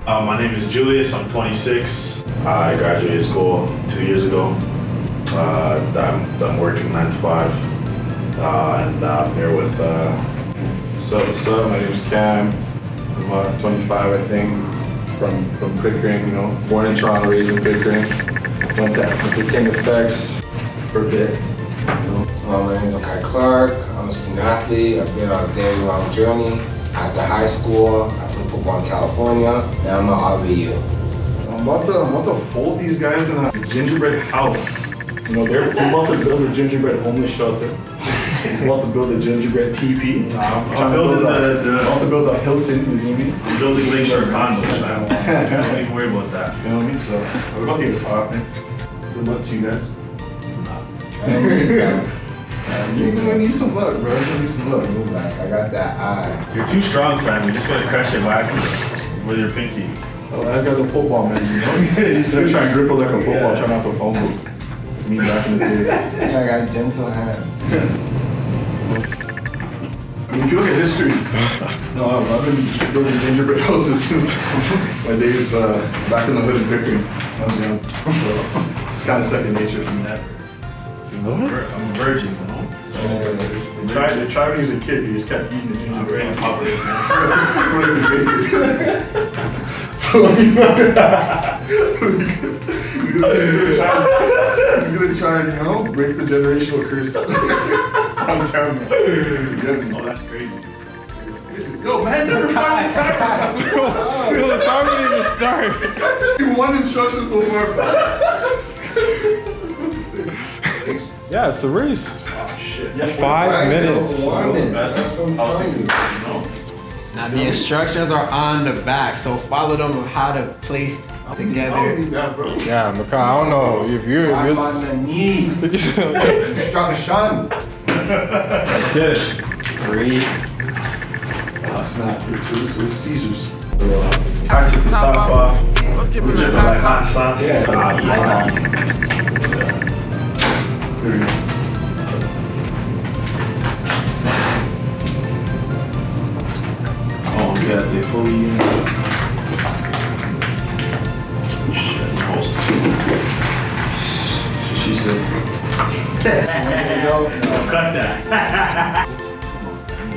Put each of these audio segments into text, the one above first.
My name is Julius, I'm 26. I graduated school 2 years ago. I'm working 9 to 5. And I'm here with... What's up? My name is Cam. I'm 25, I think, from Pickering, born in Toronto, raised in Pickering. Went to St. Effects for a bit. My name is Kai Clark. I'm a student athlete. I've been on a very long journey. After high school, I played football in California. Now I'm at RBU. I'm about to fold these guys in a gingerbread house. They're about to build a gingerbread homeless shelter. I'm about to build a gingerbread teepee. I'm about to build a Hilton Izumi. I'm building lakeshore condos, man. Don't even worry about that. You know what I mean? So we're about to get far, man. Good luck to you guys. You're gonna need some luck, bro. You're gonna need some luck. Move back. I got that eye. You're too strong, fam. You're just gonna crash your waxes with your pinky. Oh, that guy's a football man. He's gonna try and grip it like a football, try not to fumble. Me back in the day. I got gentle hands. If you look at history, I've been building gingerbread houses since my days back in the hood in Pickering. I was young, so it's kind of second nature for me. I'm a virgin, They tried when he was a kid, he just kept eating the gingerbread. So he's gonna try and, break the generational curse on camera. Oh, that's crazy. Yo, man, never find the timer. The timer didn't even start. You one instruction so far. Yeah, it's a race. Oh, shit. 5 minutes. That's what I'm telling you. Now the instructions are on the back, so follow them on how to place together. Yeah, Makai, I don't know if you're. I'm on the knee. Instruction. Good. 3. Oh, snap. It was Caesars. I took the top off. We're dripping like hot sauce. Yeah. Here we go. Oh, yeah, they fully... Shit, almost. So she said... Cut that.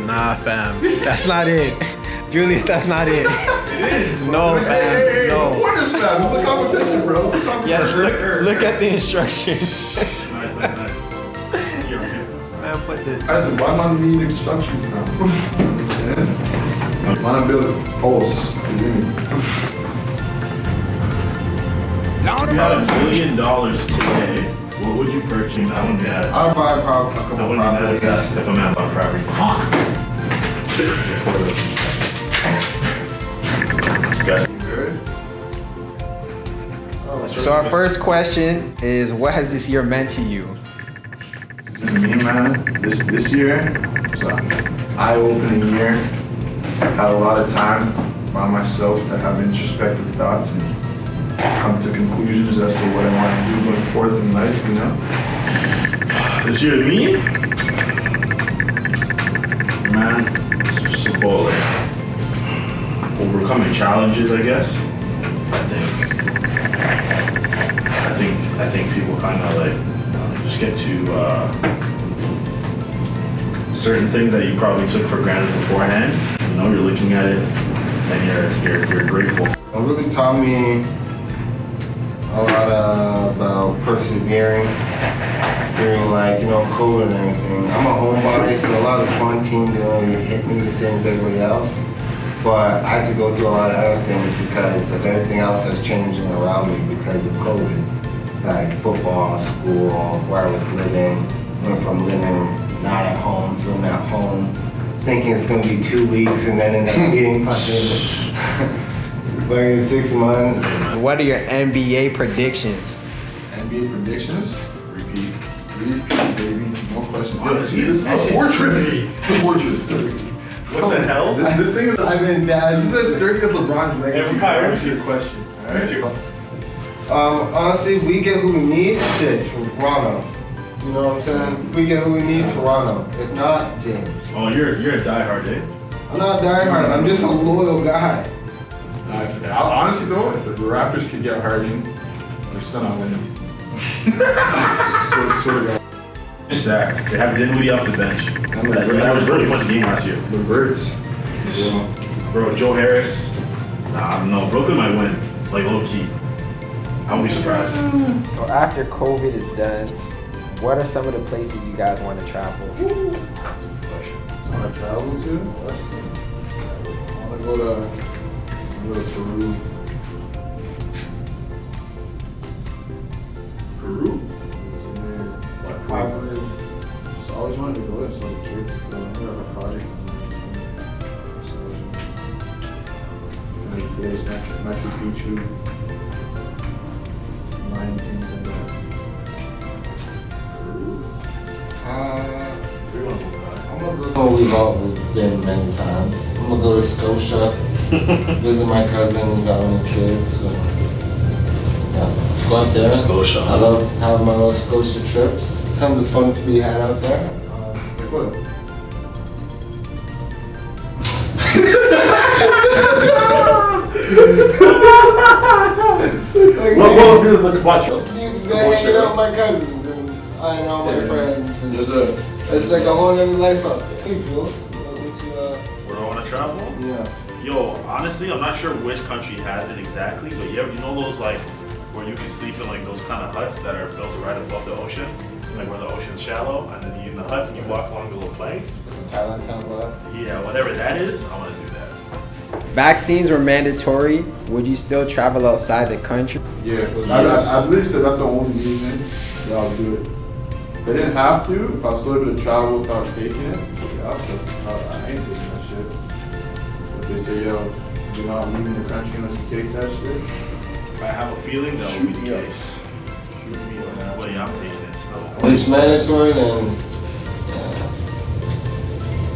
Nah, fam, that's not it. Julius, that's not it. It is. No, fam, no. It's a competition, bro. It's a competition. Yes, look at the instructions. Nice. Man, put the... I said, why am I needing instructions now? Why not build holes? If you had $1 billion today, what would you purchase? I wouldn't be mad. I'll buy probably a I couple wouldn't be mad at properties. that if a man bought property. Guys, So our first question is, what has this year meant to you? To me, man, this year was an eye-opening year. Had a lot of time by myself to have introspective thoughts and come to conclusions as to what I want to do going forth in life, this year to me, man, it's just about like overcoming challenges, I guess. I think people kind of like just get to certain things that you probably took for granted beforehand. You're looking at it and you're grateful. It really taught me a lot about persevering during COVID and everything. I'm a homebody, so a lot of quarantine didn't really hit me the same as everybody else. But I had to go through a lot of other things because of everything else that's changing around me because of COVID. Like football, school, where I was living. Went from living not at home to living at home. Thinking it's gonna be 2 weeks and then ended up being fucking 6 months. What are your NBA predictions? NBA predictions? Repeat, baby. No question. Yo, see, this is a fortress. It's a fortress. What the hell? This thing is I've been this is as sturdy as LeBron's legacy. Kai, what's your question? Honestly, we get who we need. Shit, Toronto. You know what I'm saying? If we get who we need, Toronto. If not, James. Oh, you're a diehard, eh? I'm not diehard. I'm just a loyal guy. Honestly though, if the Raptors could get Harden, they're still not winning. swear to God. Stacked. They have Dinwiddie off the bench. That was really fun game last year. The birds. Bro, Joe Harris. Nah, no, Brooklyn might win. Like low key. I won't be surprised. So after COVID is done, what are some of the places you guys want to travel? I want to travel to? I want to go to Peru. Peru? I just always wanted to go there, so the kids, so I have a project. Like there's Machu Picchu, Mayan things like that. I'm gonna go. Oh, we've all been many times. I'm gonna go to Scotia, visit my cousin who's having a kid. So yeah, go up there. Scotia. I love having my little Scotia trips. Tons of fun to be had out there. Like what? What feels like a bunch? Hanging out with my cousins and I know my friends. And There's it's like a whole other life out there. Hey, Jules. Where do I want to travel? Yeah. Yo, honestly, I'm not sure which country has it exactly, but you know those like where you can sleep in like those kind of huts that are built right above the ocean, like where the ocean's shallow, and then you in the huts and you walk along the little planks. Thailand kind of vibe. Yeah, whatever that is, I want to do that. Vaccines were mandatory. Would you still travel outside the country? Yeah, I believe so. That's the only reason that I'll do it. If I didn't have to, if I was still able to travel without taking it, yeah, I ain't taking that shit. But they say, yo, you're not leaving the country unless you take that shit. If I have a feeling that will be the case. Shoot me on that. Well, yeah, I'm taking it still. It's mandatory, then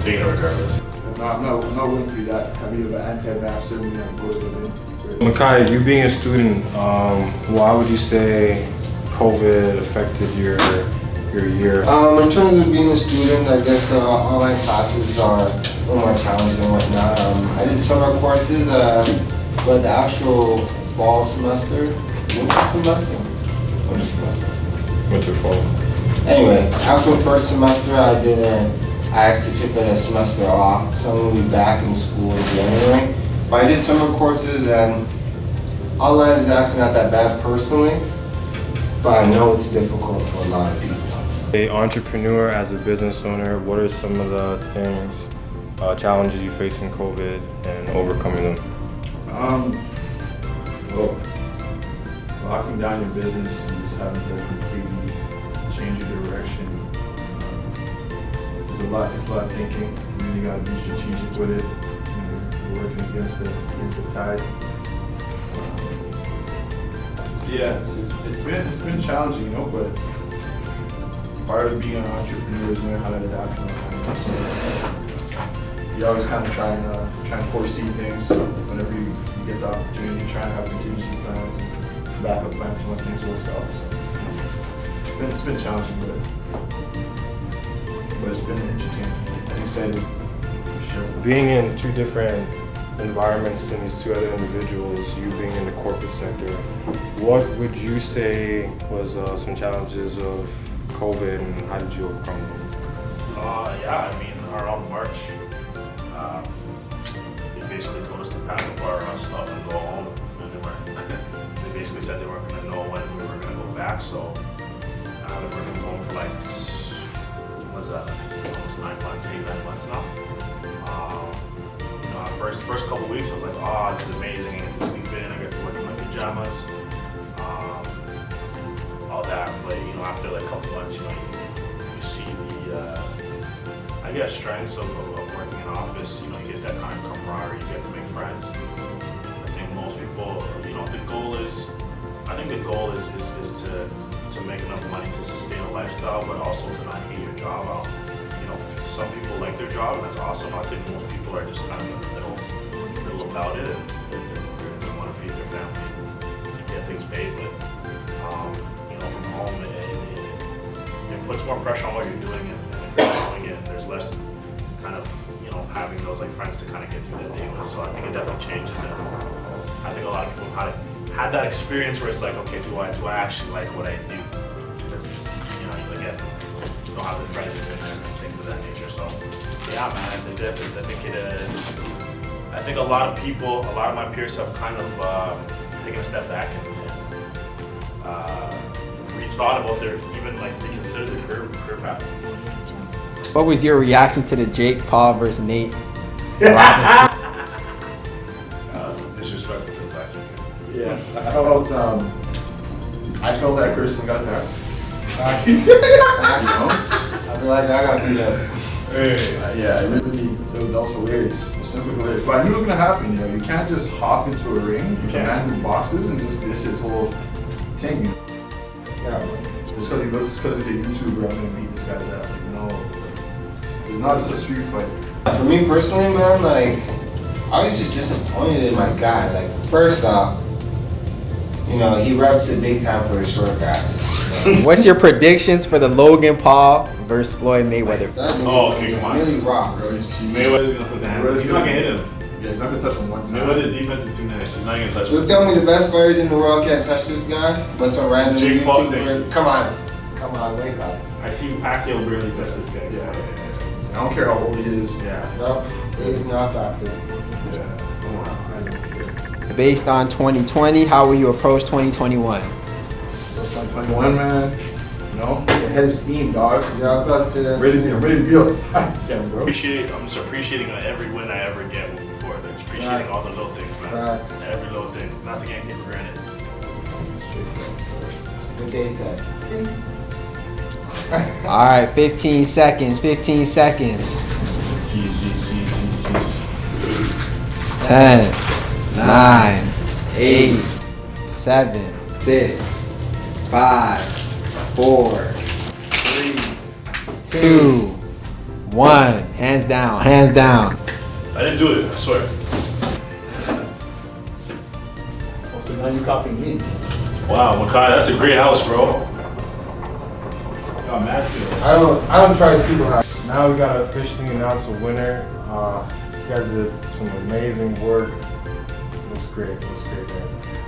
Taking it regardless. I'm not willing to be that heavy of an anti-vaxxer when I'm going to live in. Makai, you being a student, why would you say COVID affected your year? in terms of being a student, I guess online classes are a little more challenging and whatnot. I did summer courses, but the actual fall semester, winter semester? Winter semester. Winter, fall. Anyway, actual first semester I actually took a semester off, so I'm going to be back in school in January. But I did summer courses and online is actually not that bad personally, but I know it's difficult for a lot of people. An entrepreneur, as a business owner, what are some of the things, challenges you face in COVID and overcoming them? Well, locking down your business and just having to completely change your direction. It's a lot of thinking. You really gotta be strategic with it. You're working against the tide. So yeah, it's been challenging, you know, but part of being an entrepreneur is knowing how to adapt and you always kind of try and foresee things. So whenever you get the opportunity, try and have contingency plans and backup plans when things go south. So it's been challenging, but it's been entertaining and exciting for sure. Being in two different environments and these two other individuals, you being in the corporate sector, what would you say was some challenges of COVID and how did you overcome them? Yeah, I mean, around March, they basically told us to pack up our stuff and go home. And they basically said they weren't going to know when we were going to go back. So we were going home for like, what was that? Almost 9 months, 8-9 months now. First couple weeks, I was like, oh, this is amazing. I get to sleep in. I get to work in my pajamas. All that, but after like a couple months, you see the, I guess, strengths of working in office. You get that kind of camaraderie. You get to make friends. I think most people, I think the goal is to make enough money to sustain a lifestyle, but also to not hate your job out. Some people like their job, and that's awesome. I'd say most people are just kind of in the middle about it, and they want to feed their family, get things paid, but from home, it puts more pressure on what you're doing, and if you're not doing it, there's less kind of, having those like friends to kind of get through the day with. So I think it definitely changes it. I think a lot of people had that experience where it's like, okay, do I actually like what I do? Because, you know, again, you don't have the friends and things of that nature. So, yeah, man, I think a lot of people, a lot of my peers have kind of taken a step back and rethought about reconsidered their career path. What was your reaction to the Jake Paul versus Nate Robinson? Disrespectful to the black people. Yeah, I felt that person got that. I feel like I got beat up. Yeah, it was also hilarious. It was simply hilarious. But I knew it was gonna happen. You know, you can't just hop into a ring, you can't do boxes and just miss his whole thing. Yeah, just because he's a YouTuber, I'm gonna beat this guy to that. Like, no, it's not just a street fight. For me personally, man, like, I was just disappointed in my guy. Like, first off, you know, he reps it big time for the short guys. What's your predictions for the Logan Paul versus Floyd Mayweather? Okay, come on. Really rock, bro. Mayweather's gonna put the hands. He's not gonna hit him. Yeah, he's not gonna touch him one time. Mayweather's defense is too nice. He's not gonna touch You him. tell me the best players in the world can't touch this guy, but some random Jake Paul YouTuber. Come on, wake up. I see Pacquiao barely touch this guy. Yeah. I don't care how old he is. Yeah. No, he's not factor. Yeah. Come on. I don't care. Based on 2020, how will you approach 2021? That's on 21, man. You know, your head is steam, dog. Yeah, I was about to say that. I'm ready to be outside again, bro. I'm just appreciating every win I ever get moving forward. Like, just appreciating all the little things, man. Facts. Every little thing. Not to get for granted. Good day, set. All right, 15 seconds, 15 seconds. 10, 9, 8, 7, 6, 5, 4, 3, 2, 1. Hands down, hands down. I didn't do it, I swear. Oh, so now you're copying me. Wow, Makai, that's a great house, bro. Got mad skills. I don't try super hard. Now we gotta officially announce a winner. You guys did some amazing work. Looks great, guys.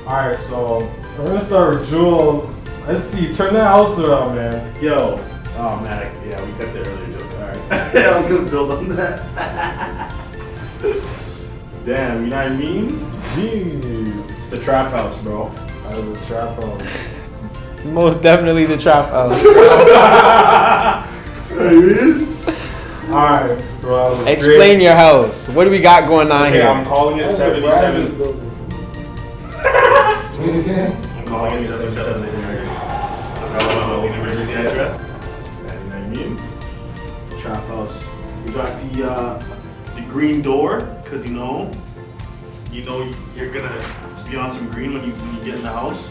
Alright, so we're gonna start with Jules. Let's see, turn that house around, man. Yo. Oh, man. Yeah, we cut the earlier joke. Alright. Yeah, I was gonna build on that. Damn, you know what I mean? Jeez. The trap house, bro. Out of the trap house. Most definitely the trap house. Alright, bro. Explain your house. What do we got going on Okay, here? I'm calling it 77. I'm calling it 77 University. That's my university address. And you know what I mean? Trap house. We got the green door, because you know you're gonna be on some green when you get in the house.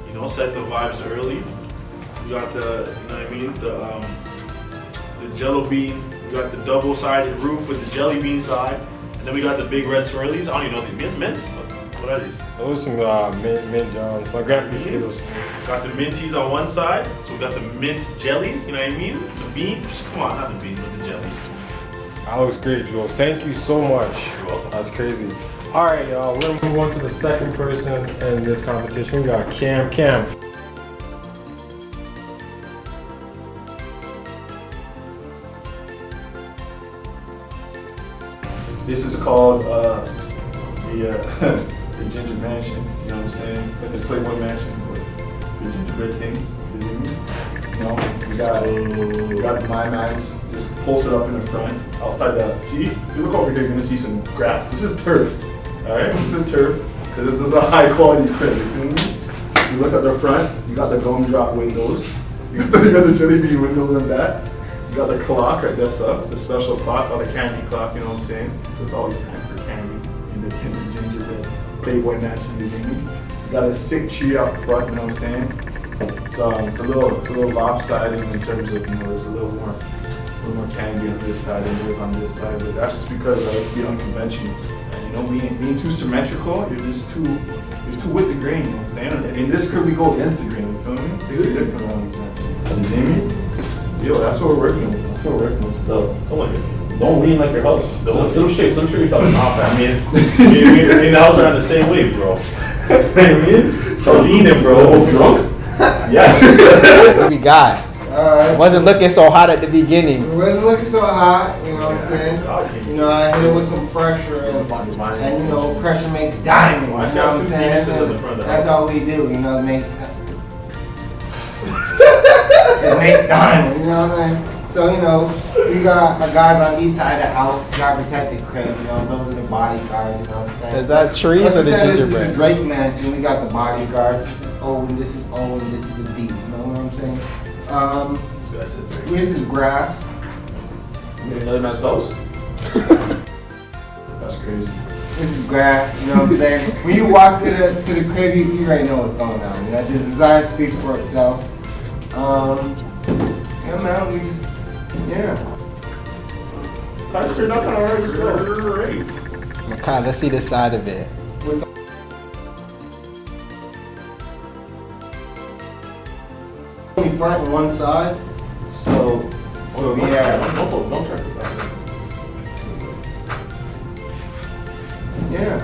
You know, set the vibes early. You got the, you know what I mean, the jello bean. We got the double-sided roof with the jelly bean side, and then we got the big red swirlies. I don't even know the mints. What are these? Those are some mint Johns. My grandpa used to eat those. Got the minties on one side, so we got the mint jellies. You know what I mean? The beans. Come on, not the beans, but the jellies. That looks great, Jules. Thank you so much. You're welcome. That's crazy. All right, y'all. We're gonna move on to the second person in this competition. We got Cam. This is called the Ginger Mansion. You know what I'm saying? Like the Playboy Mansion, but the gingerbread things. Is it me? You know, we got my mans just posted up in the front, outside the. See, if you look over here, you're gonna see some grass. This is turf. All right, this is turf because this is a high quality crib. You feel me? You look at the front, you got the gumdrop windows. You got the jelly bean windows and that. You got the clock right there, up. It's a special clock, called a candy clock, you know what I'm saying? There's always time for candy in the gingerbread Playboy Mansion, you see me? You got a sick tree out front, you know what I'm saying? It's a little lopsided in terms of, you know, there's a little more candy on this side than there is on this side, but that's just because I like to be unconventional. And you know, being too symmetrical, you're too with the grain, you know what I'm saying? And in this crib we go against the grain, you feel me? Things are different on these ends. You see me? Yo, that's what we're working with. That's what we're working with still. Don't look at me. Don't lean like your house. Some shit you're talking off. I mean, me and the house are on the same wave, bro. You know what I mean? So leaning, bro. Drunk? Yes. What we got? Wasn't looking so hot at the beginning. It wasn't looking so hot, you know what I'm saying? You know, I hit it with some pressure, and you know, pressure makes diamonds, you know what I'm saying? That's all we do, you know, make diamonds, you know what I'm saying? So, you know, we got our guys on each side of the house, got protected crib, you know, those are the bodyguards, you know what I'm saying? Is that trees or the This is the gingerbread? Drake Mansion, we got the bodyguards, this is O and this is O and this is the D, you know what I'm saying? This is grass. Another man's house? That's crazy. This is grass, you know what I'm saying? When you walk to the crib, you already know what's going on. You know, the design speaks for itself. Yeah, man, we just, yeah. That's turned out kind of alright still. Great. Okay, let's see this side of it. Only front and one side, so yeah. Don't turn it back. Yeah.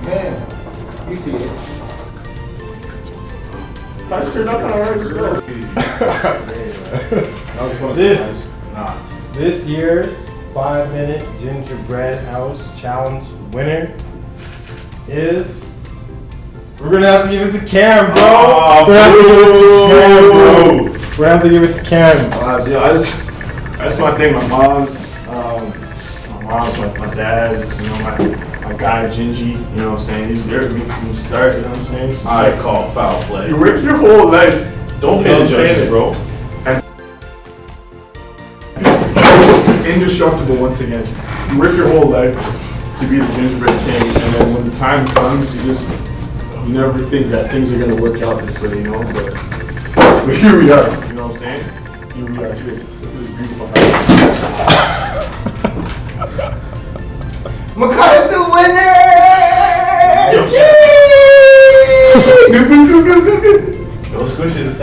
Man, you see it. That's turned out kind of alright still. I was going to This- say not. This year's 5-minute gingerbread house challenge winner is. We're gonna have to give it to Cam, bro. We're gonna have to give it to Cam, bro. That's my thing. My mom's, my dad's, you know, my guy Gingy. You know what I'm saying? He's there to make me start. You know what I'm saying? So I call foul play. you work your whole life. Don't You pay know the what I'm saying? judges, bro. Indestructible once again. You work your whole life to be the gingerbread king, and then when the time comes, you never think that things are gonna work out this way, you know. But here we are. You know what I'm saying? Here we are. Look at this beautiful house. Makai's the winner! Those squishes.